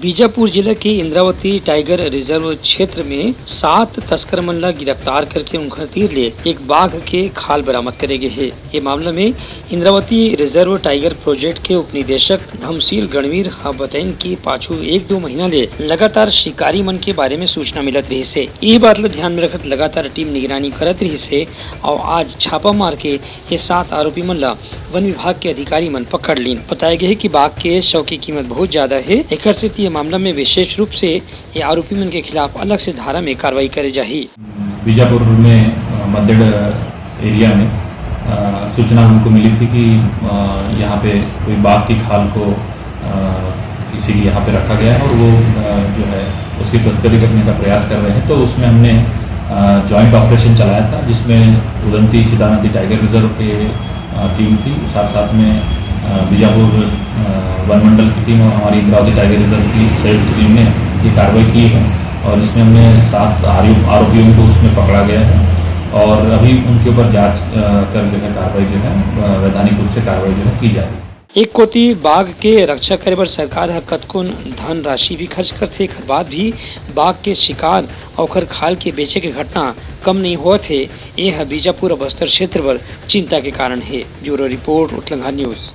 बीजापुर जिले के Indravati tiger reserve क्षेत्र में 7 तस्कर मन ला गिरफ्तार करके उनकर तीर ले एक बाघ के खाल बरामद करे गए है। ये मामला में इंद्रावती रिजर्व टाइगर प्रोजेक्ट के उप निदेशक धमशील गणवीर बताइन की पाछू 1-2 महीना ले लगातार शिकारी मन के बारे में सूचना मिलत रही से। ये बात ला ध्यान में रखत लगातार टीम निगरानी करत रही से और आज छापा मार के ये 7 आरोपी मन ला वन विभाग के अधिकारी मन पकड़ लीन। बताया गया है कि बाघ के शव की कीमत बहुत ज्यादा है। एक से ये मामला में विशेष रूप से ये आरोपी मन के खिलाफ अलग से धारा में कार्रवाई करे जाही। बीजापुर में मद्देड़ एरिया में सूचना हमको मिली थी कि यहाँ पे कोई बाघ की खाल को किसी की यहाँ पे रखा गया है और वो जो है उसकी तस्करी करने का प्रयास कर रहे हैं। तो उसमें हमने जॉइंट ऑपरेशन चलाया था जिसमें उदंती सीता नदी टाइगर रिजर्व के टीम थी, साथ में बीजापुर वन मंडल की टीम और हमारी इंद्रावती टाइगर रिजर्व की संयुक्त टीम ने ये कार्रवाई की है और जिसमें हमने 7 आरोपियों को उसमें पकड़ा गया है और अभी उनके ऊपर जांच कर जो है कार्रवाई जो है वैधानिक रूप से कार्रवाई जो है की जा रही है। एक कोती बाघ के रक्षा करे बर सरकार कतको धन राशि भी खर्च करथे, एकर बाद भी बाघ के शिकार और खाल के बेचे के घटना कम नहीं होत है। ये बीजापुर और बस्तर क्षेत्र पर चिंता के कारण है। ब्यूरो रिपोर्ट उठलंगा न्यूज।